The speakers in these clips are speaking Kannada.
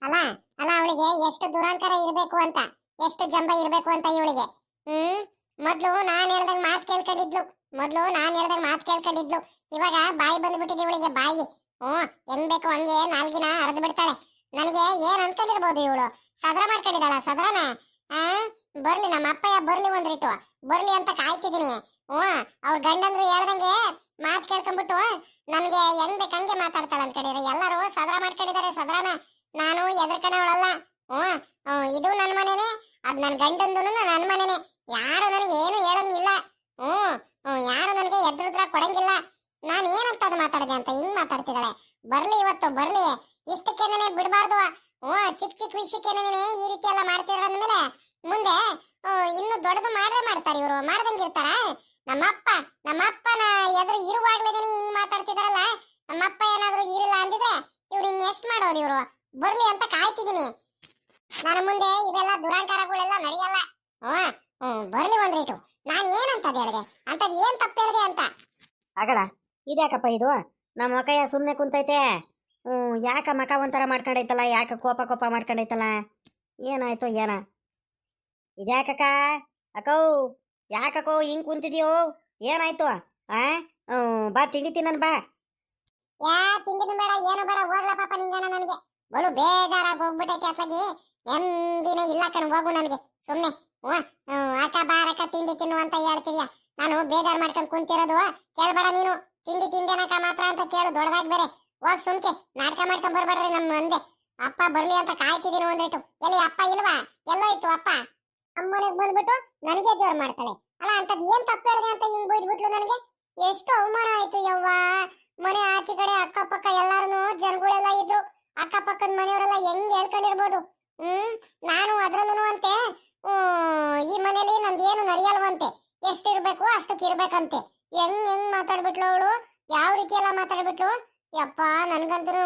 ಅಲ್ಲ ಅಲ್ಲ ಅವಳಿಗೆ ಎಷ್ಟು ದುರಾಂಕಾರ ಇರಬೇಕು ಅಂತ, ಎಷ್ಟು ಜಂಬ ಇರಬೇಕು ಅಂತ ಇವಳಿಗೆ. ಹ್ಮ್ ಮೊದ್ಲು ನಾನ್ ಹೇಳ್ದಾಗ ಮಾತು ಕೇಳ್ಕೊಂಡಿದ್ಲು, ಇವಾಗ ಬಾಯಿ ಬಂದ್ಬಿಟ್ಟಿದೆ ಇವಳಿಗೆ, ಬಾಯಿ. ಹೆಂಗ್ ಬೇಕು ಹಂಗೆ ನಾಲ್ಗಿನ ಅರ್ದು ಬಿಡ್ತಾಳೆ. ನನಗೆ ಏನ್ ಅನ್ಕೊಂಡಿರ್ಬೋದು ಇವಳು, ಸದರ ಮಾಡ್ಕೊಂಡಿದ್ದಾಳ ಸದರನ. ಆ ಬರ್ಲಿ ನಮ್ಮ ಅಪ್ಪಯ್ಯ ಬರ್ಲಿ ಒಂದ್ರಿಟ್ಟು, ಬರ್ಲಿ ಅಂತ ಕಾಯ್ತಿದೀನಿ. ಅವ್ರ ಗಂಡಂದ್ರು ಹೇಳ್ದಂಗೆ ಮಾತು ಕೇಳ್ಕೊಂಡ್ಬಿಟ್ಟು ನನಗೆ ಹೆಂಗ್ ಬೇಕು ಹಂಗೆ ಮಾತಾಡ್ತಾಳೆ ಅನ್ಕೊಂಡಿದ್ರೆ ಎಲ್ಲರೂ ಸದರ ಮಾಡ್ಕೊಂಡಿದ್ದಾರೆ ಸದರನ. ನಾನು ಎದ್ರಕಣವಳಲ್ಲ. ಇದು ನನ್ನ ಮನೆನೇ, ಅದ್ ನನ್ನ ಗಂಡಂದು ನನ್ನ ಮನೆನೇ. ಯಾರು ನನಗೆ ಏನು ಹೇಳಂಗಿಲ್ಲ. ಯಾರು ನನಗೆ ಎದ್ರುದ್ರ ಕೊಡಂಗಿಲ್ಲ. ನಾನು ಏನಂತ ಅದು ಮಾತಾಡಿದೆ ಅಂತ ಹಿಂಗ್ ಮಾತಾಡ್ತಿದ್ದಾಳೆ. ಬರ್ಲಿ ಇವತ್ತು ಬರ್ಲಿ, ಇಷ್ಟಕ್ಕೆ ನನಗೆ ಬಿಡಬಾರ್ದು. ಚಿಕ್ಕ ಚಿಕ್ಕ ವಿಷಯಕ್ಕೆ ನನಗೆ ಈ ರೀತಿ ಎಲ್ಲ ಮಾಡ್ತಿದ್ರ ಅಂದ್ಮೇಲೆ ಮುಂದೆ ಇನ್ನು ದೊಡ್ಡದು ಮಾಡ್ತಾರೆ ಇವರು, ಮಾಡ್ದಂಗಿರ್ತಾರ. ನಮ್ಮಪ್ಪನ ಎದುರು ಇರುವಾಗ್ಲೇನೆ ಹಿಂಗ್ ಮಾತಾಡ್ತಿದಾರಲ್ಲ. ನಮ್ಮಪ್ಪ ಏನಾದ್ರು ಇರಿಲ್ಲ ಅಂದಿದ್ರೆ ಇವ್ರು ಇನ್ ಎಷ್ಟ್ ಮಾಡೋರು ಇವರು. ಬರ್ಲಿ ಅಂತ ಕಾಯ್ತಿದೀನಿ. ನನ್ನ ಮುಂದೆ ಇವೆಲ್ಲ ದುರಾಂಕಾರಗಳೆಲ್ಲ ನಡೆಯಲ್ಲ. ಬರ್ಲಿ ಒಂದ್ರೇಟು. ನಾನು ಏನಂತದ್ ಹೇಳಿದೆ, ಅಂತದ್ ಏನ್ ತಪ್ಪು ಹೇಳಿದೆ ಅಂತ. ಆಗಲ್ಲ ಇದ್ಯಾಕಪ್ಪ ಇದು, ನಮ್ಮ ಮಕಯ್ಯ ಸುಮ್ಮನೆ ಕುಂತೈತೆ. ಯಾಕ ಮಕ ಒಂಥರ ಮಾಡ್ಕೊಂಡೈತಲ್ಲ, ಯಾಕ ಕೋಪ ಮಾಡ್ಕೊಂಡೈತಲ್ಲ, ಏನಾಯ್ತು ಏನ? ಇದ್ಯಾಕಕ್ಕ ಅಕ್ಕೋ, ಯಾಕಕ್ಕೋ ಹಿಂಗ್ ಕುಂತಿದ್ಯೋ, ಏನಾಯ್ತು? ಬಾ ತಿಂಡಿ ತಿನ್ನನ್ ಬಾ. ತಿಂಡಿನೂ ಬೇಡ ಏನು ಬೇಡ, ಹೋಗ್ಲ ಪಾಪ ನಿಂಗನ. ನನಗೆ ಬಲು ಬೇಜಾರಾಗಿ ಹೋಗ್ಬಿಟ್ಟೈತೆ ಅತ್ಲಾಗಿ. ಎಂದಿನ ಇಲ್ಲ ಕಣ್ ಹೋಗು ನನಗೆ ಸುಮ್ನೆ. ಅಕ್ಕ ಬಾರಕ್ಕ ತಿಂಡಿ ತಿನ್ನು ಅಂತ ಹೇಳ್ತಿದ್ಯಾ. ನಾನು ಬೇಜಾರ್ ಮಾಡ್ಕೊಂಡು ಕುಂತಿರೋದು ಕೇಳ್ಬೇಡ ನೀನು. ತಿಂಡಿ ತಿಂದೇನಕ್ಕ ಮಾತ್ರ ಅಂತ ಕೇಳು ದೊಡ್ಡದಾಗಿ ಬೇರೆ. ಹೋಗ್ ಸುಮ್ಕೆ ನಾಟಕ ಮಾಡ್ಕೊಂಡ್ ಬರ್ಬೇಡ್ರಿ ನಮ್ಮ ಮುಂದೆ. ಅಪ್ಪ ಬರ್ಲಿ ಅಂತ ಕಾಯ್ತಿದ್ದೀನಿ ಒಂದೇಟು. ಎಲ್ಲಿ ಅಪ್ಪ ಇಲ್ವಾ? ಎಲ್ಲೋಯ್ತು ಅಪ್ಪ? ಅಮ್ಮನೆಗ್ ಬಂದ್ಬಿಟ್ಟು ನನಗೆ ಜೋರ್ ಮಾಡ್ತಾಳೆ. ಅಲ್ಲ ಅಂತದ್ ಏನ್ ತಪ್ಪು ಹೇಳಿದೆ ಅಂತ ಹಿಂಗ್ ಬೈದ್ಬಿಟ್ಲು ನನಗೆ. ಎಷ್ಟು ಅವಮಾನ ಆಯ್ತು ಯವ್ವ. ಮನೆ ಆಚೆ ಕಡೆ ಅಕ್ಕಪಕ್ಕ ಎಲ್ಲಾರು ಜನಗಳೆಲ್ಲ ಇದ್ರು. ಅಕ್ಕಪಕ್ಕದ ಮನೆಯವರೆಲ್ಲ ಹೆಂಗ್ ಹೇಳ್ಕೊಂಡಿರ್ಬೋದು. ನಾನು ಅದ್ರಲ್ಲೂ ಅಂತೆ ಈ ಮನೇಲಿ ನಂದೇನು ನಡೆಯಲ್ವಂತೆ, ಎಷ್ಟಿರ್ಬೇಕು ಅಷ್ಟಕ್ಕೆ ಇರ್ಬೇಕಂತೆ. ಹೆಂಗ್ ಮಾತಾಡ್ಬಿಟ್ಲು ಅವಳು, ಯಾವ ರೀತಿ ಎಲ್ಲ ಮಾತಾಡ್ಬಿಟ್ಲು. ಯಪ್ಪ ನನ್ಗಂತೂ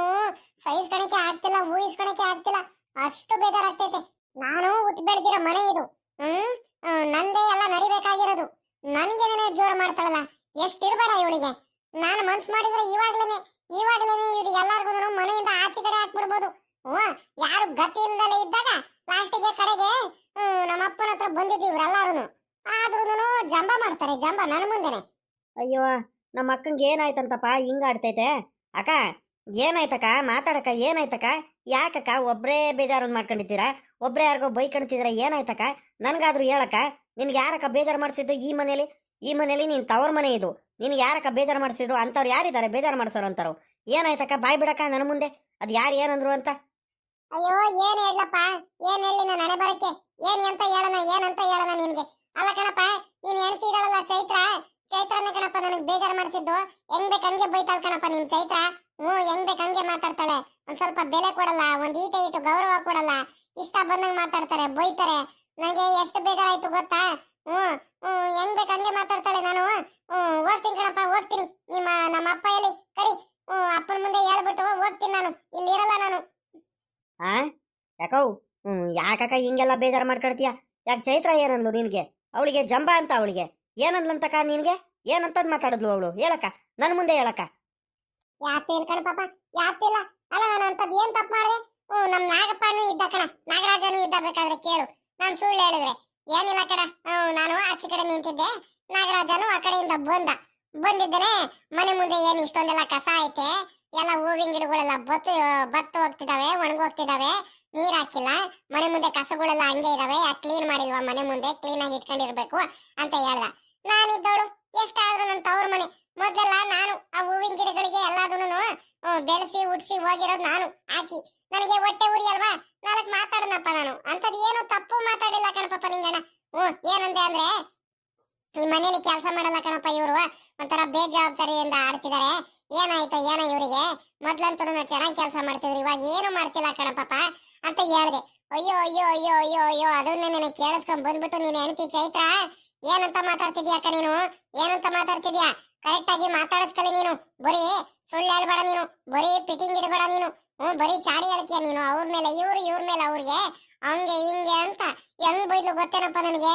ಸಹಿಸ್ಕೊಳಕ್ಕೆ ಆಗ್ತಿಲ್ಲ, ಊಹಿಸ್ಕೊಳಕ್ಕೆ ಆಗ್ತಿಲ್ಲ. ಅಷ್ಟು ಬೇಜಾರಾಗ್ತೈತೆ. ನಾನು ಹುಟ್ಟು ಬೆಳೆದಿರೋ ಮನೆ ಇದು. ನಂದೇ ಎಲ್ಲ ನಡಿಬೇಕಾಗಿರೋದು. ನನ್ಗೆ ಜೋರು ಮಾಡ್ತಾಳಲ್ಲ, ಎಷ್ಟಿರ್ಬೇಡ ಇವಳಿಗೆ. ನಾನು ಮನ್ಸು ಮಾಡಿದ್ರೆ ಇವಾಗ್ಲೇನೆ ಇವ್ರಿಗೆ ಎಲ್ಲಾರ್ಗು ಮನೆಯಿಂದ ಆಚೆ ಕಡೆ ಹಾಕ್ಬಿಡ್ಬೋದು. ಯಾರು ಗತಿ ಇಲ್ದಲೇ ಇದ್ದಾಗ ಲಾಸ್ಟಿಗೆ ಕಡೆಗೆ ನಮ್ಮ ಅಪ್ಪನ ಹತ್ರ ಬಂದಿದ್ವಿ ಇವ್ರೆಲ್ಲಾರು. ಆದ್ರೂ ಜಂಬ ಮಾಡ್ತಾರೆ, ಜಂಬ ನನ್ನ ಮುಂದೆನೆ. ಅಯ್ಯೋ ನಮ್ಮ ಅಕ್ಕಂಗೆ ಏನಾಯ್ತಂತಪ್ಪ ಹಿಂಗ ಆಡ್ತೈತೆ? ಅಕ್ಕ ಏನಾಯ್ತಕ್ಕ, ಮಾತಾಡಕ್ಕ ಏನಾಯ್ತಕ್ಕ? ಯಾಕಕ್ಕ ಒಬ್ರೇ ಬೇಜಾರನ್ನ ಮಾಡ್ಕೊಂಡಿದ್ದೀರಾ? ಒಬ್ರೇ ಯಾರಿಗೋ ಬೈಕೊಂಡ್ತಿದ್ದೀರಾ? ಏನಾಯ್ತಕ್ಕ? ನನ್ಗಾದ್ರೂ ಹೇಳಕ್ಕ. ನಿನ್ಗೆ ಯಾರಕ್ಕ ಬೇಜಾರು ಮಾಡಿಸಿದ್ದು? ಈ ಮನೇಲಿ ನೀನ್ ತವರ್ ಮನೆ ಇದು. ನಿನ್ಗೆ ಯಾರಕ್ಕ ಬೇಜಾರು ಮಾಡಿಸಿದ್ರು? ಅಂತವ್ರು ಯಾರಿದ್ದಾರೆ ಬೇಜಾರು ಮಾಡ್ಸೋರು ಅಂತಾರು? ಏನಾಯ್ತಕ್ಕ? ಬಾಯ್ ಬಿಡಕ್ಕ ನನ್ನ ಮುಂದೆ. ಅದ್ ಯಾರು ಏನಂದ್ರು ಅಂತ. ಅಯ್ಯೋ ಏನ್ ಹೇಳಪ್ಪ, ಏನ್ ಹೇಳಿ ನಾನು ಹಣೆ ಬರಕ್ಕೆ? ಏನಂತ ಹೇಳೋಣ ನಿನ್ಗೆ? ಅಲ್ಲ ಕಣಪ್ಪ, ನೀನ್ ಹೇಳ್ತಿದ್ದಾಳಲ್ಲ ಚೈತ್ರನೇ ಕಣಪ್ಪ ನನಗ್ ಬೇಜಾರು ಮಾಡಿಸಿದ್ದು. ಹೆಂಗ್ ಬೇಕ್ ಹಂಗೆ ಬೈತಾಳ ಕಣಪ್ಪ ನಿಮ್ ಚೈತ್ರ. ಹೆಂಗ್ ಬೇಕ್ ಹಂಗೆ ಮಾತಾಡ್ತಾಳೆ. ಒಂದ್ ಸ್ವಲ್ಪ ಬೆಲೆ ಕೊಡಲ್ಲ, ಒಂದ್ ಈಟು ಗೌರವ ಕೊಡಲ್ಲ. ಇಷ್ಟ ಬಂದಂಗ್ ಮಾತಾಡ್ತಾರೆ, ಬೈತಾರೆ. ನನಗೆ ಎಷ್ಟು ಬೇಜಾರಾಯ್ತು ಗೊತ್ತಾ? ಹೆಂಗ್ ಬೇಕ್ ಹಂಗೆ ಮಾತಾಡ್ತಾಳೆ. ನಾನು ಹೋಗ್ತೀನಿ ಕಣಪ್ಪ, ಹೋಗ್ತೀನಿ. ನಮ್ಮ ಅಪ್ಪ ಎಲ್ಲಿ ಕರಿ, ಅಪ್ಪನ ಮುಂದೆ ಹೇಳ್ಬಿಟ್ಟು ಹೋಗ್ತೀನಿ. ನಾನು ಇಲ್ಲಿ ಇರಲ್ಲ ನಾನು. ಯಾಕೋ ಯಾಕಕ್ಕ ಹಿಂಗೆಲ್ಲ ಬೇಜಾರು ಮಾಡ್ಕೊಳ್ತೀಯ? ಯಾಕೆ ಚೈತ್ರ ಏನಂದ್ಲು ನಿನ್ಗೆ? ಅವಳಿಗೆ ಜಂಬ ಅಂತ ಅವಳಿಗೆ ಏನಂದ್ಲಂತಕ್ಕ? ನಿನ್ಗೆ ಏನಂತದ್ ಮಾತಾಡಿದ್ಲು ಅವಳು? ಹೇಳಕ್ಕ, ನನ್ ಮುಂದೆ ಹೇಳಕ್ಕ. ಯಾತಿಲ್ಲ ಕಣ ಪಾಪ, ಯಾತಿಲ್ಲ. ಅಲ್ಲ ನಾನು ಅಂತದ್ ಏನ್ ತಪ್ಪು ಮಾಡಿದೆ? ನಮ್ ನಾಗಪ್ಪನೂ ಇದ್ದ ಕಣ, ನಾಗರಾಜನು ಇದ್ದ. ಬೇಕಾದ್ರೆ ಕೇಳು, ನಾನ್ ಸುಳ್ಳು ಹೇಳಿದ್ರೆ. ಏನಿಲ್ಲ ಕಣ, ನಾನು ಆಚೆ ಕಡೆ ನಿಂತಿದ್ದೆ, ನಾಗರಾಜನು ಆ ಕಡೆಯಿಂದ ಬಂದಿದ್ದೇನೆ. ಮನೆ ಮುಂದೆ ಏನ್ ಇಷ್ಟೊಂದೆಲ್ಲ ಕಸ ಐತೆ, ಎಲ್ಲ ಹೂವಿನ ಗಿಡಗಳೆಲ್ಲ ಬತ್ತು ಹೋಗ್ತಿದಾವೆ, ಒಣಗೋಗ್ತಿದಾವೆ. ನೀರ್ ಹಾಕಿಲ್ಲ, ಮನೆ ಮುಂದೆ ಕಸಗಳೆಲ್ಲ ಹಂಗೆ ಇದಾವೆ. ಕ್ಲೀನ್ ಮಾಡಿಲ್ವಾ ಮನೆ ಮುಂದೆ? ಕ್ಲೀನ್ ಆಗಿ ಇಟ್ಕೊಂಡಿರ್ಬೇಕು ಅಂತ ಹೇಳ್ದ. ನಾನಿದ್ದವಳು ಎಷ್ಟಾದ್ರೂ ನನ್ನ ತವ್ರ ಮನೆ. ಮೊದಲೆಲ್ಲ ನಾನು ಆ ಹೂವಿನ ಗಿಡಗಳಿಗೆ ಎಲ್ಲದನ್ನು ಬೆಳೆಸಿ ಉಡ್ಸಿ ಹೋಗಿರೋದು ನಾನು ಹಾಕಿ. ನನಗೆ ಹೊಟ್ಟೆ ಉರಿ ಅಲ್ವಾ, ನಾಲ್ಕು ಮಾತಾಡನಪ್ಪ ನಾನು. ಅಂತದ್ ಏನು ತಪ್ಪು ಮಾತಾಡಿಲ್ಲ ಕಣಪ್ಪ ನಿಂಗಣ್ಣ. ಏನಂದೆ ಅಂದ್ರೆ, ಈ ಮನೇಲಿ ಕೆಲಸ ಮಾಡಲ್ಲ ಕಣಪ್ಪ ಇವರು, ಒಂಥರ ಬೇಜವಾಬ್ದಾರಿಯಿಂದ ಆಡ್ತಿದ್ದಾರೆ. ಏನಾಯ್ತು ಏನೋ ಇವರಿಗೆ? ಮೊದ್ಲಂತೂ ಚೆನ್ನಾಗಿ ಕೆಲಸ ಮಾಡ್ತಿದ್ರು, ಇವಾಗ ಏನು ಮಾಡ್ತಿಲ್ಲ ಕಣಪ್ಪ ಅಂತ ಹೇಳ್ದೆ. ಅಯ್ಯೋ ಅಯ್ಯೋ ಅಯ್ಯೋ ಅಯ್ಯೋ ಅಯ್ಯೋ, ಅದನ್ನ ನನಗೆ ಕೇಳಿಸ್ಕೊಂಡ್ ಬಂದ್ಬಿಟ್ಟು ನೀನ್ ಹೆಣ್ತಿ ಚೈತ್ರ ಏನಂತ ಮಾತಾಡ್ತಿದ್ಯಾ ಅಕ್ಕ ನೀನು? ಏನಂತ ಮಾತಾಡ್ತಿದ್ಯಾ? ಕರೆಕ್ಟ್ ಆಗಿ ಮಾತಾಡದ್ ಕಲಿ ನೀನು. ಬರೀ ಸುಳ್ಳು ಹೇಳ್ಬೇಡ ನೀನು, ಬರೀ ಪಿಟಿಂಗ್ ಇಡಬೇಡ ನೀನು. ಬರೀ ಚಾಡಿ ಹೇಳ್ತೀಯ ನೀನು. ಅವ್ರ ಮೇಲೆ ಇವ್ರ ಮೇಲೆ ಅವ್ರಿಗೆ ಹಂಗೆ ಹಿಂಗೆ ಅಂತ ಹೆಂಗ್ ಬೈದ್ಲು ಗೊತ್ತೇನಪ್ಪ ನನಗೆ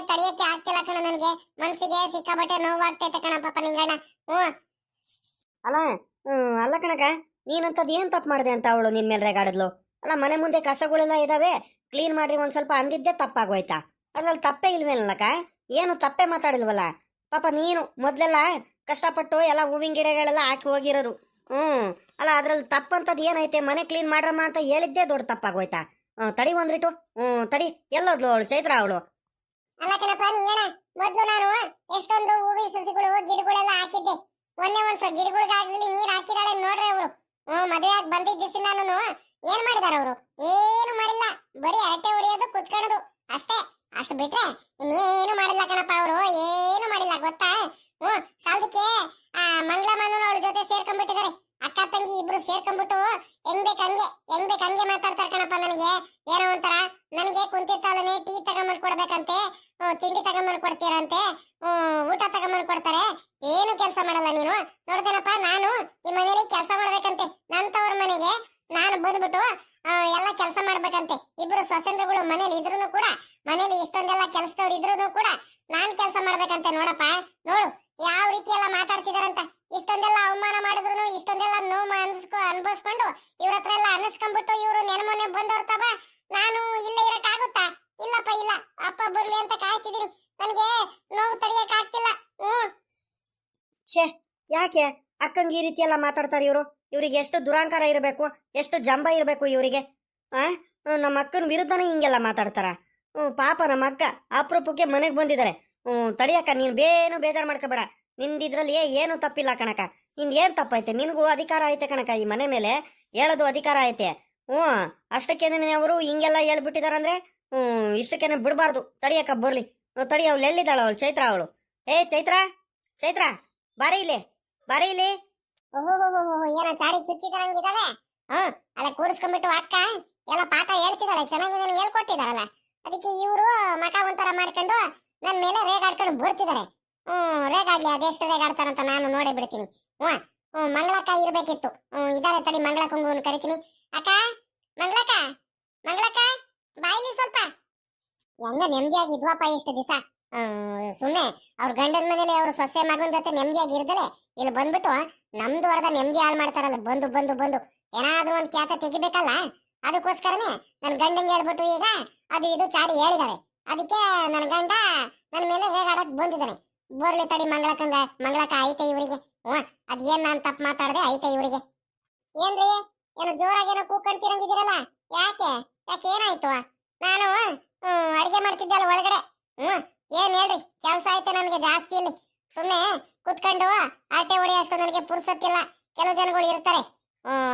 ತಡೆಯಕ್ಕೆ ಆಗ್ತಿಲ್ಲ ಕಣ. ನನಗೆ ಮನ್ಸಿಗೆ ಸಿಕ್ಕಾಬಟ್ಟೆ ನೋವಾಗ್ತೈತೆ ಕಣಪ್ಪ ನಿಂಗಣ್ಣ. ಅಲ್ಲ ಕಣಕ, ನೀನಂತದ್ ಏನ್ ತಪ್ಪು ಮಾಡಿದೆ ಅಂತ ಅವಳು ನಿನ್ ಮೇಲೆ ರೇಗಾಡಿದ್ಲು? ಅಲ್ಲ ಮನೆ ಮುಂದೆ ಕಸಗಳೆಲ್ಲ ಇದಾವೆ, ಕ್ಲೀನ್ ಮಾಡ್ರಿ ಒಂದ್ ಸ್ವಲ್ಪ ಅಂದಿದ್ದೆ ತಪ್ಪಾಗೋಯ್ತಾ? ಅದ್ರಲ್ಲಿ ತಪ್ಪೇ ಇಲ್ವೇನಲ್ಲಕ್ಕ? ಏನು ತಪ್ಪೇ ಮಾತಾಡಿಲ್ವಲ್ಲ? ಪಾಪ ನೀನು ಮೊದ್ಲೆಲ್ಲ ಕಷ್ಟಪಟ್ಟು ಎಲ್ಲ ಹೂವಿನ ಗಿಡಗಳೆಲ್ಲ ಹಾಕಿ ಹೋಗಿರೋದು. ಅಲ್ಲ ಅದ್ರಲ್ಲಿ ತಪ್ಪಂತದ್ ಏನೈತೆ? ಮನೆ ಕ್ಲೀನ್ ಮಾಡ್ರಮ್ಮ ಅಂತ ಹೇಳಿದ್ದೆ ದೊಡ್ಡ ತಪ್ಪಾಗೋಯ್ತಾ? ತಡಿ ಒಂದ್ರಿಟು. ತಡಿ, ಎಲ್ಲೋದ್ಲು ಅವಳು ಚೈತ್ರ? ಅವಳು ಅಲ್ಲ ಕಣಪ್ಪ ನಿಂಗಣ, ಮೊದ್ಲು ನಾನು ಎಷ್ಟೊಂದು ಹೂವಿನ ಸಸಿಗಳು ಗಿಡಗಳೆಲ್ಲ ಹಾಕಿದ್ದೆ. ಒಂದೇ ಒಂದ್ಸ ಗಿಡಗಳಿಗಾಗ್ಲಿ ನೀರ್ ಹಾಕಿದಾಳೆ ನೋಡ್ರಿ ಅವರು. ಮದುವೆ ಆಗಿ ಬಂದಿದ್ದ ದಿವಸ ನಾನು ಏನ್ ಮಾಡಿದಾರ ಅವರು? ಏನು ಮಾಡಿಲ್ಲ, ಬರೀ ಹರಟೆ ಹೊಡಿಯೋದು ಕುತ್ಕೊಳ್ಳೋದು ಅಷ್ಟೇ. ಅಷ್ಟು ಬಿಟ್ರೆ ಇನ್ನೇನು ಮಾಡಿಲ್ಲ ಕಣಪ್ಪ ಅವರು, ಏನು ಮಾಡಿಲ್ಲ ಗೊತ್ತಾ? ಸಾಲದಕ್ಕೆ ಆ ಮಂಗಳಮ್ಮನೂ ಅವಳ ಜೊತೆ ಸೇರ್ಕೊಂಡ್ಬಿಟ್ಟಿದ್ದಾರೆ. ಅಕ್ಕ ತಂಗಿ ಇಬ್ರು ಸೇರ್ಕೊಂಡ್ಬಿಟ್ಟು ಹೆಂಗ್ ಬೇಕಂಗೆ ಮಾತಾಡ್ತಾರೆ ಕಣಪ್ಪ. ನನಗೆ ಏನೋ ಒಂಥರ, ನನಗೆ ಕುಂತಿರ್ತಾಳನೆ ಟೀ ತಗೊಂಬಂದ್ ಕೊಡ್ಬೇಕಂತೆ, ತಿಂಡಿ ತಗೊಂಬಂದ್ ಕೊಡ್ತೀರಂತೆ, ಊಟ ತಗೊಂಬಂದ್ ಕೊಡ್ತಾರೆ. ಏನು ಕೆಲಸ ಮಾಡಲ್ಲ ನೀನು. ನೋಡ್ತೇನಪ್ಪ, ನಾನು ಈ ಮನೇಲಿ ಕೆಲಸ ಮಾಡ್ಬೇಕಂತೆ. ನಂತವ್ರ ಮನೆಗೆ ನಾನು ಬಂದ್ಬಿಟ್ಟು ಎಲ್ಲ ಕೆಲಸ ಮಾಡ್ಬೇಕಂತೆ. ಇಬ್ರು ಸ್ವಸಂದ್ರಗಳು ಮನೇಲಿ ಇದ್ರು ಕೂಡ, ಮನೇಲಿ ಇಷ್ಟೊಂದೆಲ್ಲ ಕೆಲಸದವ್ರು ಇದ್ರು ಕೂಡ ನಾನ್ ಕೆಲಸ ಮಾಡ್ಬೇಕಂತೆ. ನೋಡಪ್ಪ ನೋಡು ಯಾವ ರೀತಿ ಎಲ್ಲ ಮಾತಾಡ್ತಿದಾರಂತ. ಇಷ್ಟೊಂದೆಲ್ಲ ಅವಮಾನ ಮಾಡಿದ್ರು, ಇಷ್ಟೊಂದೆಲ್ಲ ನೋವು ಅನ್ಭವಿಸ್ಕೊಂಡು ಇವ್ರ ಹತ್ರ ಎಲ್ಲ ಅನ್ನಿಸ್ಕೊಂಡ್ಬಿಟ್ಟು ಇವ್ರು ನೆನಮೊನ್ನೆ ಬಂದವ್ರ ತಬ ನಾನು ಇಲ್ಲೇ ಇರಕ್ಕಾಗುತ್ತಾ? ಇಲ್ಲಪ್ಪ ಇಲ್ಲ, ಅಪ್ಪ ಬರ್ಲಿ ಅಂತ ಕಾಯ್ತಿದೀನಿ. ನನಗೆ ನೋವು ತಡಿಯಕ್ ಆಗ್ತಿಲ್ಲ. ಛೇ, ಯಾಕೆ ಅಕ್ಕಂಗೆ ಈ ರೀತಿ ಎಲ್ಲ ಮಾತಾಡ್ತಾರೆ ಇವರು? ಇವರಿಗೆ ಎಷ್ಟು ದುರಾಂಕಾರ ಇರಬೇಕು, ಎಷ್ಟು ಜಂಬ ಇರಬೇಕು ಇವರಿಗೆ. ನಮ್ಮ ಅಕ್ಕನ ವಿರುದ್ಧನೇ ಹಿಂಗೆಲ್ಲ ಮಾತಾಡ್ತಾರ? ಪಾಪ ನಮ್ಮ ಅಕ್ಕ ಅಪರೂಪಕ್ಕೆ ಮನೆಗೆ ಬಂದಿದ್ದಾರೆ. ತಡಿಯಕ್ಕ, ನೀನು ಬೇಜಾರು ಮಾಡ್ಕೋಬೇಡ. ನಿಂದಿದ್ರಲ್ಲಿ ಏನು ತಪ್ಪಿಲ್ಲ ಕಣಕ. ನಿಂದು ಏನು ತಪ್ಪೈತೆ? ನಿನಗೂ ಅಧಿಕಾರ ಐತೆ ಕಣಕ, ಈ ಮನೆ ಮೇಲೆ ಹೇಳೋದು ಅಧಿಕಾರ ಐತೆ. ಅಷ್ಟಕ್ಕೇನೆ ಅವರು ಹಿಂಗೆಲ್ಲ ಹೇಳ್ಬಿಟ್ಟಿದಾರಂದ್ರೆ ಇಷ್ಟಕ್ಕೇನೆ ಬಿಡಬಾರ್ದು. ತಡಿಯಕ್ಕ ಬರ್ಲಿ. ತಡಿ, ಅವಳು ಎಲ್ಲಿದ್ದಾಳ? ಅವಳು ಚೈತ್ರ. ಅವಳು ಚೈತ್ರ ಬಾರಿ ಇಲ್ಲಿ. ಏನೋ ಚಾಡಿ ಚುಚ್ಚಿದಂಗಿದಾವೆ. ಅಲ್ಲ ಕೂರಿಸ್ಕೊಂಡ್ಬಿಟ್ಟು ಅಕ್ಕ ಎಲ್ಲ ಪಾಠ ಹೇಳ್ತಿದ್ದಾಳೆ, ಚೆನ್ನಾಗಿ ಹೇಳ್ಕೊಟ್ಟಿದಾರಲ್ಲ. ಅದಕ್ಕೆ ಇವರು ಮಠ ಒಂಥರ ಮಾಡ್ಕೊಂಡು ನನ್ ಮೇಲೆ ರೇಗಾಡ್ಕೊಂಡು ಬರ್ತಿದ್ದಾರೆ. ರೇಗಾಡ್ಲಿ, ಅದೆಷ್ಟು ರೇಗಾಡ್ತಾರಂತ ನಾನು ನೋಡೇ ಬಿಡ್ತೀನಿ. ಮಂಗಳಕ್ಕ ಇರ್ಬೇಕಿತ್ತು. ಇದಾರೆ ತಡಿ, ಮಂಗಳಕ್ಕಂಗೂ ಕರಿತೀನಿ. ಅಕ್ಕ, ಮಂಗಳಕ್ಕ ಬಾಯಿಲಿ ಸ್ವಲ್ಪ. ಹೆಂಗ ನೆಮ್ಮದಿಯಾಗಿದ್ವಪ್ಪ ಇಷ್ಟು ದಿವಸ. ಸುಮ್ಮನೆ ಅವ್ರ ಗಂಡನ ಮನೇಲಿ ಅವ್ರ ಸೊಸೆ ಮಗನ ಜೊತೆ ನೆಮ್ಮದಿಯಾಗಿ ಇರ್ದಲೆ ಇಲ್ಲಿ ಬಂದ್ಬಿಟ್ಟು ನಮ್ದು ವರದ ನೆಮ್ಮದಿ ಹಾಳು ಮಾಡ್ತಾರಲ್ಲ. ಬಂದು ಏನಾದ್ರೂ ಒಂದ್ ಖ್ಯಾತ ತೆಗಿಬೇಕಲ್ಲ, ಅದಕ್ಕೋಸ್ಕರನೇ ನನ್ ಗಂಡಂಗೆ ಹೇಳ್ಬಿಟ್ಟು ಈಗ ಅದು ಇದು ಚಾಡಿ ಹೇಳಿದಾರೆ. ಅದಕ್ಕೆ ನನ್ನ ಗಂಡ ನನ್ನ ಮೇಲೆ ರೇಗಾಡಕ್ ಬಂದಿದ್ದಾನೆ. ಬರ್ಲಿ ತಡಿ, ಮಂಗಳಕ್ಕ ಐತೆ ಇವರಿಗೆ. ಅದೇನ್ ನಾನ್ ತಪ್ಪು ಮಾತಾಡದೆ ಐತೆ ಇವರಿಗೆ. ಏನ್ರಿ, ಏನೋ ಜೋರಾಗೇನೋ ಕೂಕಂತಿರಂಗಿದ್ದೀರಲ್ಲ, ಯಾಕೆ ಏನಾಯ್ತು? ನಾನು ಅಡಿಗೆ ಮಾಡ್ತಿದ್ದೆ ಅಲ್ಲ ಒಳಗಡೆ. ಏನ್ ಹೇಳ್ರಿ, ಕೆಲ್ಸ ಐತೆ ನನ್ಗೆ ಜಾಸ್ತಿ. ಇಲ್ಲಿ ಸುಮ್ನೆ ಕುತ್ಕೊಂಡು ಆಟೆ ಹೊಡೆಯಷ್ಟು ನನಗೆ ಪುರ್ಸೊತ್ತಿಲ್ಲ. ಕೆಲವು ಜನಗಳು ಇರ್ತಾರೆ,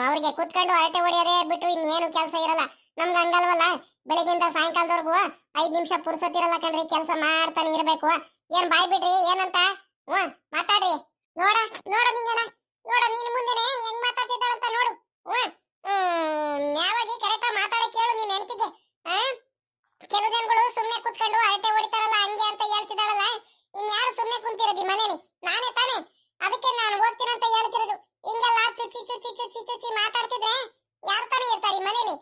ಅವ್ರಿಗೆ ಕುತ್ಕೊಂಡು ಆಟೆ ಹೊಡೆಯೋದೇ ಬಿಟ್ಟು ಇನ್ನೇನು ಕೆಲಸ ಇರಲ್ಲ. ನಮ್ಗೆ ಹಂಗಲ್ವಲ್ಲ, ಬೆಳಿಗ್ಗಿಂದ ಸಾಯಂಕಾಲದವರೆಗೂ 5 ನಿಮಿಷ ಪುರ್ಸೊತ್ತಿರಲ್ಲ ಕಣ್ರಿ, ಕೆಲಸ ಮಾಡ್ತಾನೆ ಇರ್ಬೇಕು. ಏನ್ ಬಾಯ್ ಬಿಡ್ರಿ, ಏನಂತ ಮಾತಾಡ್ರಿ. ನೋಡ ನಿಂಗನ, ನೀನು ಮುಂದೆನೆ ಹೆಂಗ್ ಮಾತಾಡ್ತಿದ್ದಾಳಂತ ನೋಡು. ಯಾವಾಗಿ ಕರೆಕ್ಟ್ ಮಾತಾಡಕ್ ಕೇಳು ನಿನ್ ಹೆಂಡತಿಗೆ. ಕೆಲವು ಜನಗಳು ಸುಮ್ನೆ ಕುತ್ಕೊಂಡು ಹರಟೆ ಹೊಡಿತಾರಲ್ಲ ಹಂಗೆ ಅಂತ ಹೇಳ್ತಿದ್ದಾಳಲ್ಲ. ಇನ್ಯಾರು ಸುಮ್ನೆ ಕುಂತಿರೋದಿ ಮನೇಲಿ? ನಾನೇ ತಾನೇ. ಅದಕ್ಕೆ ನಾನು ಹೋಗ್ತೀನಂತ ಹೇಳ್ತಿರೋದು. ಹಿಂಗೆಲ್ಲ ಚುಚ್ಚಿ ಮಾತಾಡ್ತಿದ್ರೆ ಯಾರು ತಾನೇ ಇರ್ತಾರೆ ಮನೇಲಿ?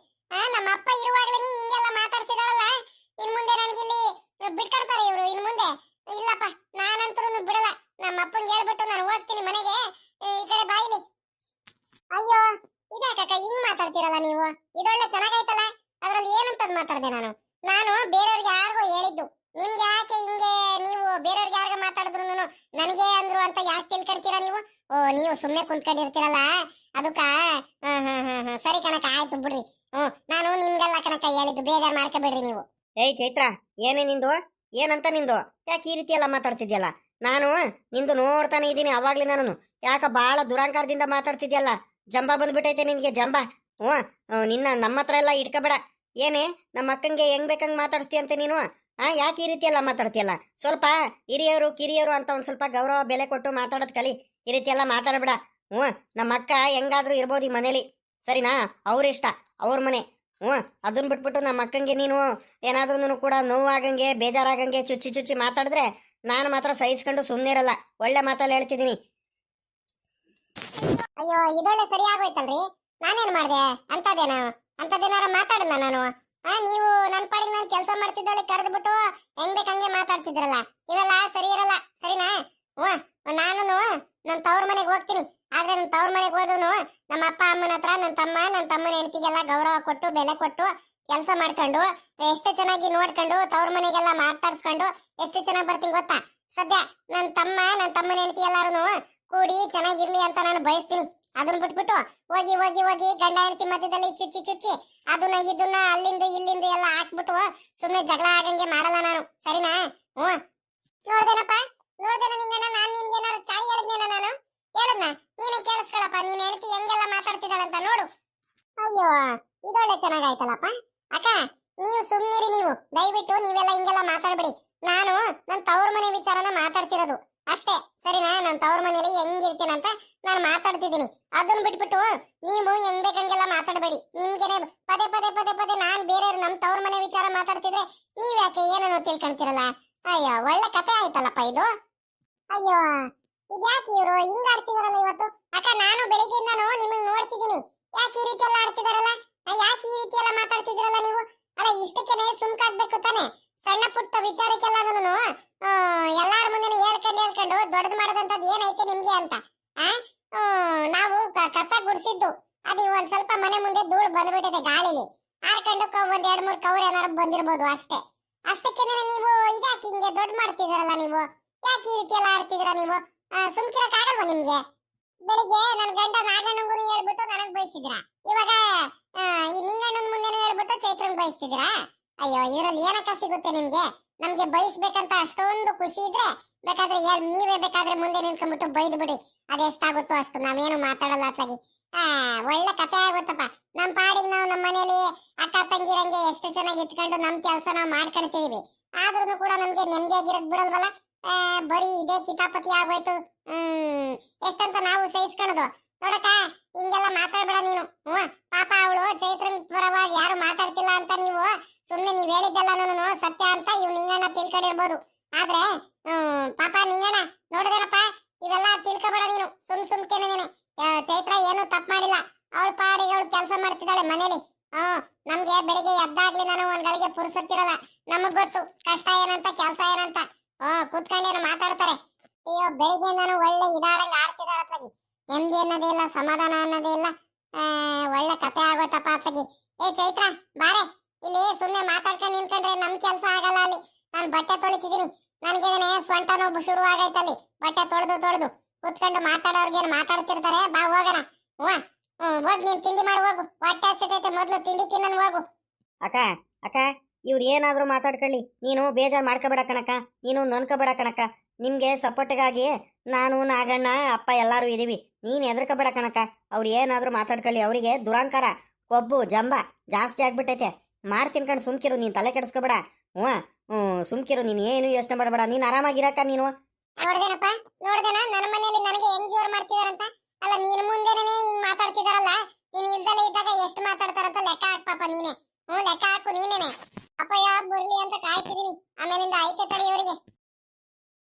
ನಮ್ಮ ಅಪ್ಪ ಇರುವಾಗ್ಲೇ ಹಿಂಗೆಲ್ಲ ಮಾತಾಡ್ತಿದ್ದಾಳಲ್ಲ, ಇನ್ ಮುಂದೆ ನನಗಿಲ್ಲಿ ಬಿಟ್ಕೊಡ್ತಾರೆ ಇವ್ರು. ಇನ್ ಮುಂದೆ ಇಲ್ಲಪ್ಪ, ನಾನಂತರೂ ಬಿಡಲ್ಲ. ನಮ್ಮ ಅಪ್ಪಂಗೆ ಹೇಳ್ಬಿಟ್ಟು ನಾನು ಹೋಗ್ತೀನಿ ಮನೆಗೆ. ಈ ಕಡೆ ಬಾಯಿಲಿ. ಅಯ್ಯೋ, ಇದ್ಯಾಕಕ್ಕ ಹಿಂಗ್ ಮಾತಾಡ್ತಿರಲ್ಲ ನೀವು? ಇದೊಳ್ಳೆ ಚೆನ್ನಾಗೈತಲ್ಲ. ಅದ್ರಲ್ಲಿ ಏನಂತದ್ ಮಾತಾಡ್ದೆ ನಾನು ಬೇರೆಯವ್ರಿಗೆ ಯಾರಿಗೋ ಹೇಳಿದ್ದು. ನಿಮ್ಗೆ ಯಾಕೆ ಹಿಂಗೆ ನೀವು ಬೇರೆಯವ್ರಿಗೆ ಯಾರಿಗ ಮಾತಾಡಿದ್ರು ನನಗೆ ಅಂದ್ರು ಅಂತ ಯಾಕೆ ತಿಳ್ಕೊಂತೀರಾ ನೀವು? ನೀವು ಸುಮ್ನೆ ಕುಂತ್ಕೊಂಡಿರ್ತೀರಲ್ಲ ಅದಕ್ಕ. ಸರಿ ಕಣಕ, ಆಯ್ತು ಬಿಡ್ರಿ. ನಾನು ನಿಮ್ಗೆಲ್ಲ ಕಣಕ ಹೇಳಿದ್ದು, ಬೇಜಾರ್ ಮಾಡ್ಕೋಬೇಡ್ರಿ ನೀವು. ಏಯ್ ಚೈತ್ರ, ಏನೇ ನಿಂದು? ಏನಂತ ನಿಂದು? ಯಾಕೆ ಈ ರೀತಿ ಎಲ್ಲ ಮಾತಾಡ್ತಿದ್ಯಲ್ಲ? ನಾನು ನಿಂದು ನೋಡ್ತಾನೆ ಇದ್ದೀನಿ ಅವಾಗ್ಲಿ. ನಾನು ಯಾಕ ಬಾಳ ದುರಾಂಕಾರದಿಂದ ಮಾತಾಡ್ತಿದ್ಯಲ್ಲ? ಜಂಬ ಬಂದ್ಬಿಟ್ಟೈತೆ ನಿನ್ಗೆ, ಜಂಬ. ನಿನ್ನ ನಮ್ಮ ಹತ್ರ ಎಲ್ಲ ಇಟ್ಕೋಬೇಡ. ಏನೇ ನಮ್ಮ ಅಕ್ಕಂಗೆ ಹೆಂಗ್ ಬೇಕಂಗ್ ಮಾತಾಡ್ತೀಯಂತೆ ನೀನು? ಯಾಕೆ ಈ ರೀತಿ ಎಲ್ಲ ಮಾತಾಡ್ತೀಯಲ್ಲ? ಸ್ವಲ್ಪ ಹಿರಿಯರು ಕಿರಿಯರು ಅಂತ ಒಂದ್ ಸ್ವಲ್ಪ ಗೌರವ ಬೆಲೆ ಕೊಟ್ಟು ಮಾತಾಡೋದ್ ಕಲಿ. ಈ ರೀತಿ ಎಲ್ಲ ಮಾತಾಡಬೇಡ. ನಮ್ಮ ಅಕ್ಕ ಹೆಂಗಾದ್ರೂ ಇರ್ಬೋದು ಈ ಮನೇಲಿ, ಸರಿನಾ? ಅವ್ರಿಷ್ಟ, ಅವ್ರ ಮನೆ. ಅದನ್ನ ಬಿಟ್ಬಿಟ್ಟು ನಮ್ಮ ಅಕ್ಕಂಗೆ ನೀನು ಏನಾದ್ರೂ ಕೂಡ ನೋವಾಗಂಗೆ ಬೇಜಾರಾಗಂಗೆ ಚುಚ್ಚಿ ಮಾತಾಡಿದ್ರೆ ನಾನು ಮಾತ್ರ ಸಹಿಸ್ಕೊಂಡು ಸುಮ್ಮನೆ ಇರಲ್ಲ. ಒಳ್ಳೆ ಮಾತಲ್ಲಿ ಹೇಳ್ತಿದ್ದೀನಿ. ಅಯ್ಯೋ, ಇದೊಳ್ಳೆ ಸರಿ ಆಗೋಯ್ತಲ್ರಿ. ನಾನೇನ್ ಮಾಡ್ದೆ? ಅಂತದೇನಾರ ಮಾತಾಡಲ್ಲ ನಾನು? ನೀವು ನನ್ನ ಪಾಡಿಗೆ ನಾನು ಕೆಲಸ ಮಾಡ್ತಿದ್ದೊಳ್ಳೆ ಕರೆದ್ಬಿಟ್ಟು ಹೆಂಗ್ ಬೇಕಂಗೆ ಮಾತಾಡ್ತಿದ್ರಲ್ಲ, ಇವೆಲ್ಲ ಸರಿ ಇರಲ್ಲ, ಸರಿನಾ? ನಾನು ನನ್ನ ತವ್ರ ಮನೆಗೆ ಹೋಗ್ತೀನಿ. ಆದ್ರೆ ನನ್ನ ತವ್ರ ಮನೆಗೆ ಹೋದ್ರು ನಮ್ಮ ಅಪ್ಪ ಅಮ್ಮನ ಹತ್ರ ನನ್ನ ತಮ್ಮನ ಹೆಂಡತಿಗೆಲ್ಲ ಗೌರವ ಕೊಟ್ಟು ಬೆಲೆ ಕೊಟ್ಟು ಕೆಲಸ ಮಾಡ್ಕೊಂಡು ಎಷ್ಟು ಚೆನ್ನಾಗಿ ನೋಡ್ಕೊಂಡು ತವ್ರ ಮನೆಗೆಲ್ಲ ಮಾತಾಡ್ಸ್ಕೊಂಡು ಎಷ್ಟು ಚೆನ್ನಾಗಿ ಬರ್ತೀನಿ ಗೊತ್ತಾ. ಸದ್ಯ ನನ್ನ ತಮ್ಮನ ಹೆಂಡತಿ ಎಲ್ಲಾರು ಕೂಡಿ ಚೆನ್ನಾಗಿರ್ಲಿ ಅಂತ ನಾನು ಬಯಸ್ತೀನಿ. ಅದನ್ನ ಬಿಟ್ಬಿಟ್ಟು ಹೋಗಿ ಹೋಗಿ ಹೋಗಿ ಗಂಡ ಹೆಂಡತಿ ಮಧ್ಯದಲ್ಲಿ ಚುಚ್ಚಿ ಅದನ್ನ ಇದನ್ನ ಅಲ್ಲಿಂದ ಇಲ್ಲಿಂದ ಎಲ್ಲ ಹಾಕ್ಬಿಟ್ಟು ಸುಮ್ಮನೆ ಜಗಳ ಆಗಂಗೆ ಮಾಡಲ್ಲ ನಾನು, ಸರಿನಾ? ನೋಡ್ದೇನಪ್ಪ, ನೋಡ್ದೇನ ನಿಂಗಣ್ಣ, ನಾನ್ ನಿನ್ಗೆ ಏನಾದ್ರು ಚಾಳಿ ಹೇಳಿದ್ನೇನ? ನಾನು ಹೇಳದ್ನ? ನೀನೇ ಕೇಳಿಸ್ಕೊಳಪ್ಪ, ನೀನ್ ಹೆಂಡತಿ ಹೆಂಗೆಲ್ಲ ಮಾತಾಡ್ತಿದ್ದಾಳಂತ ನೋಡು. ಅಯ್ಯೋ, ಇದೊಳ್ಳೆ ಚೆನ್ನಾಗಾಯ್ತಲ್ಲಪ್ಪ. ಅಕ್ಕ, ನೀವು ಸುಮ್ಮನಿರಿ, ನೀವು ದಯವಿಟ್ಟು ನೀವೆಲ್ಲ ಹಿಂಗೆಲ್ಲ ಮಾತಾಡ್ಬೇಡಿ. ನಾನು ನನ್ನ ತವ್ರ ಮನೆ ವಿಚಾರನ ಮಾತಾಡ್ತಿರೋದು ಅಷ್ಟೇ, ಸರಿನಾ? ನನ್ನ ತವ್ರ ಮನೇಲಿ ಹೆಂಗಿರ್ತೀನಂತ ನಾನು ಮಾತಾಡ್ತಿದ್ದೀನಿ. ಅದನ್ನ ಬಿಟ್ಬಿಟ್ಟು ನೀವು ಹೆಂಗ್ ಬೇಕಂಗೆಲ್ಲ ಮಾತಾಡಬೇಡಿ. ನಿಮ್ಗೆನೆ ಪದೇ ಪದೇ ಪದೇ ಪದೇ ನಾನ್ ಬೇರೆಯವ್ರು ನಮ್ಮ ತವ್ರ ಮನೆ ವಿಚಾರ ಮಾತಾಡ್ತಿದ್ರೆ ನೀವ್ ಯಾಕೆ ಏನೋ ತಿಳ್ಕೊಂತೀರಲ್ಲ? ಅಯ್ಯೋ, ಒಳ್ಳೆ ಕತೆ ಆಯ್ತಲ್ಲಪ್ಪ ಇದು. ಅಯ್ಯೋ, ಇದ್ಯಾಕೆ ಇವ್ರು ಹಿಂಗ್ ಆಡ್ತಿದಾರಲ್ಲ ಇವತ್ತು? ಅಕ್ಕ, ನಾನು ಬೆಳಿಗ್ಗೆಯಿಂದಾನು ನಿಮಗ್ ನೋಡ್ತಿದ್ದೀನಿ, ಯಾಕೆ ಈ ರೀತಿ ಎಲ್ಲ ಆಡ್ತಿದಾರಲ್ಲ? ಯಾಕೆ ಈ ರೀತಿ ಎಲ್ಲ ಮಾತಾಡ್ತಿದ್ರಲ್ಲ ನೀವು? ಅಲ್ಲ, ಇಷ್ಟಕ್ಕೇನೆ ಸುಮ್ಕಾಗ್ಬೇಕು ತಾನೆ? ಸಣ್ಣ ಪುಟ್ಟ ವಿಚಾರಕ್ಕೆಲ್ಲ ಎಲ್ಲಾರ ಮುಂದೆ ಹೇಳ್ಕೊಂಡು ದೊಡ್ಡದು ಮಾಡೋದಂತದ್ ಏನೈತೆ ನಿಮ್ಗೆ ಅಂತ? ನಾವು ಕಸ ಗುಡ್ಸಿದ್ದು ಅದು ಒಂದ್ ಸ್ವಲ್ಪ ಮನೆ ಮುಂದೆ ಧೂಳು ಬಂದ್ಬಿಟ್ಟಿದೆ, ಗಾಳಿಲಿ ಹಾರ್ಕೊಂಡು ಒಂದ್ 2-3 ಕವರ್ ಏನಾರು ಬಂದಿರ್ಬೋದು ಅಷ್ಟೇ. ಅಷ್ಟಕ್ಕೇನೆ ನೀವು ಇದ್ಯಾಕೆ ಹಿಂಗೆ ದೊಡ್ಡ ಮಾಡ್ತಿದ್ದೀರಲ್ಲ ನೀವು? ಯಾಕೆ ಈ ರೀತಿ ಎಲ್ಲ ಆಡ್ತಿದ್ದೀರಾ ನೀವು? ಸುಮ್ಕಿರಕ್ ಆಗಲ್ವಾ ನಿಮ್ಗೆ? ಬೆಳಿಗ್ಗೆ ನನ್ ಗಂಡ ನಾಗಣ್ಣಂಗೂ ಹೇಳ್ಬಿಟ್ಟು ನನಗ್ ಬಯಸಿದ್ರ, ಇವಾಗ ಈ ನಿಂಗಣ್ಣನ ಮುಂದೆನೂ ಹೇಳ್ಬಿಟ್ಟು ಚೈತ್ರನ್ ಬಯಸ್ತಿದ್ದೀರಾ? ಅಯ್ಯೋ, ಇದ್ರಲ್ಲಿ ಏನಕ್ಕ ಸಿಗುತ್ತೆ ನಿಮ್ಗೆ? ನಮ್ಗೆ ಬಯಸ್ಬೇಕಂತ ಅಷ್ಟೊಂದು ಖುಷಿ ಇದ್ರೆ ಬೇಕಾದ್ರೆ ನೀವೇ ಬೇಕಾದ್ರೆ ಮುಂದೆ ನಿಂತ್ಕೊಂಡ್ಬಿಟ್ಟು ಬೈದ್ ಬಿಡಿ, ಅದೆಷ್ಟಾಗುತ್ತೋ ಅಷ್ಟು, ನಾವೇನು ಮಾತಾಡಲ್ಲ ಅತ್ಲಾಗಿ. ಒಳ್ಳೆ ಕತೆ ಆಗುತ್ತಪ್ಪ. ನಮ್ ಪಾಡಿಗೆ ನಾವು ನಮ್ಮ ಮನೇಲಿ ಅಕ್ಕ ತಂಗಿರಂಗೆ ಎಷ್ಟು ಚೆನ್ನಾಗಿ ಇಟ್ಕೊಂಡು ನಮ್ ಕೆಲಸ ನಾವು ಮಾಡ್ಕೊಂತೀವಿ. ಆದ್ರೂ ಕೂಡ ನಮ್ಗೆ ನೆಮ್ಮದಿಯಾಗಿರಕ್ ಬಿಡಲ್ವಲ್ಲ? ಬರೀ ಇದೇ ಕಿತಾಪತಿ ಆಗೋಯ್ತು. ಎಷ್ಟಂತ ನಾವು ಸಹಿಸ್ಕೊಳ್ಳೋದು? ನೋಡಕ್ಕ, ಹಿಂಗೆಲ್ಲ ಮಾತಾಡ್ಬೇಡ ನೀನು. ಪಾಪ ಅವಳು ಚೈತ್ರನ್ ಪರವಾಗಿ ಯಾರು ಮಾತಾಡ್ತಿಲ್ಲ ಅಂತ ನೀವು ಸುಮ್ನೆ ನೀವ್ ಹೇಳಿದ್ದೆಲ್ಲ ಸತ್ಯ ಅಂತ ಇವ್ ನಿಂಗಣ್ಣ ತಿಳ್ಕೊಂಡಿರ್ಬೋದು. ಆದ್ರೆ ಪಾಪ ನಿಂಗಣ್ಣ ನೋಡಿದೇನಪ್ಪ, ಇವೆಲ್ಲ ತಿಳ್ಕೊಬೇಡ ನೀನು. ಸುಮ್ಕೆನೇನೆ ಚೈತ್ರ ಏನು ತಪ್ಪು ಮಾಡಿಲ್ಲ. ಅವಳ ಪಾಡಿಗೆ ಅವಳು ಕೆಲಸ ಮಾಡ್ತಿದ್ದಾಳೆ ಮನೇಲಿ. ನಮ್ಗೆ ಬೆಳಿಗ್ಗೆ ಎದ್ದಾಗ್ಲಿ ನಾನು ಒಂದ್ ಗಳಿಗೆ ಪುರ್ಸತ್ತಿರಲ್ಲ. ನಮಗ್ ಗೊತ್ತು ಕಷ್ಟ ಏನಂತ, ಕೆಲಸ ಏನಂತ. ಕೂತ್ಕೊಂಡೇನು ಮಾತಾಡ್ತಾರೆ. ಅಯ್ಯೋ, ಬೆಳಿಗ್ಗೆ ನಾನು ಒಳ್ಳೆ ಇದಾರಂಗ ಆಡ್ತಿದಾರ ಅತ್ಲಾಗಿ. ನೆಮ್ಮದಿ ಅನ್ನೋದೇ ಇಲ್ಲ, ಸಮಾಧಾನ ಅನ್ನೋದೇ ಇಲ್ಲ. ಒಳ್ಳೆ ಕತೆ ಆಗೋತಪ್ಪ ಅತ್ಲಾಗಿ. ಏ ಚೈತ್ರ, ಬಾರೆ ಇಲ್ಲಿ. ಸುಮ್ನೆ ಮಾತಾಡ್ಕೊಂಡು ನಿಂತ್ಕೊಂಡ್ರೆ ನಮ್ ಕೆಲಸ ಆಗಲ್ಲ. ಅಲ್ಲಿ ನಾನು ಬಟ್ಟೆ ತೊಳಿತಿದ್ದೀನಿ, ನನಗೇನೆ ಸ್ವಂಟ ನೋವು ಶುರು ಆಗೈತಲ್ಲಿ. ಬಟ್ಟೆ ತೊಳೆದು ಕೂತ್ಕೊಂಡು ಮಾತಾಡೋರ್ಗೇನು ಮಾತಾಡ್ತಿರ್ತಾರೆ. ಬಾ ಹೋಗೋಣ. ಹೋಗ್, ನೀನ್ ತಿಂಡಿ ಮಾಡಿ ಹೋಗು, ಹೊಟ್ಟೆ ಹಸಿತೈತೆ. ಮೊದ್ಲು ತಿಂಡಿ ತಿನ್ನನ್ ಹೋಗು. ಅಕ್ಕ, ಇವ್ರು ಏನಾದ್ರೂ ಮಾತಾಡ್ಕೊಳ್ಳಿ, ನೀನು ಬೇಜಾರು ಮಾಡ್ಕೋಬೇಡ ಕಣಕ್ಕ, ನೀನು ನೊನ್ಕೋಬೇಡ ಕಣಕ್ಕ. ನಿಮ್ಗೆ ಸಪೋರ್ಟ್ಗಾಗಿ ನಾನು, ನಾಗಣ್ಣ, ಅಪ್ಪ ಎಲ್ಲಾರು ಇದೀವಿ. ನೀನ್ ಹೆದರ್ಕೋಬೇಡ ಕಣಕ್ಕ. ಅವ್ರು ಏನಾದ್ರೂ ಮಾತಾಡ್ಕೊಳ್ಳಿ. ಅವರಿಗೆ ದುರಾಂಕಾರ, ಕೊಬ್ಬು, ಜಂಬ ಜಾಸ್ತಿ ಆಗ್ಬಿಟ್ಟೈತೆ. ತಿನ್ಕೊಂಡು ಸುಮ್ಕಿರು, ನೀನ್ ತಲೆ ಕೆಡಿಸ್ಕೋಬೇಡ. ಸುಮ್ಕಿರು, ನೀನ್ ಏನು ಯೋಚನೆ ಮಾಡಬೇಡ. ನೀನ್ ಆರಾಮಾಗಿರಕ್ಕ. ನೀನು ನೋಡ್ದೇನಪ್ಪ, ನೋಡ್ದೇನ ನನ್ನ ಮನೇಲಿ ನನಗೆ ಹೆಂಗ್ ಜೋರ್ ಮಾಡ್ತಿದಾರಂತ? ಅಲ್ಲ, ನೀನ್ ಮುಂದೆನೇ ಹಿಂಗ್ ಮಾತಾಡ್ತಿದಾರಲ್ಲ, ನೀನ್ ಇಲ್ದಲ್ಲೇ ಇದ್ದಾಗ ಎಷ್ಟು ಮಾತಾಡ್ತಾರಂತ ಲೆಕ್ಕ ಹಾಕ್ ಪಾಪ ನೀನೆ. ಲೆಕ್ಕ ಹಾಕು ನೀನೇನೆ. ಅಪ್ಪಯ್ಯ ಬರ್ಲಿ ಅಂತ ಕಾಯ್ತಿದೀನಿ. ಆಮೇಲಿಂದ ಆಯ್ತೆ ತಡಿ ಇವರಿಗೆ.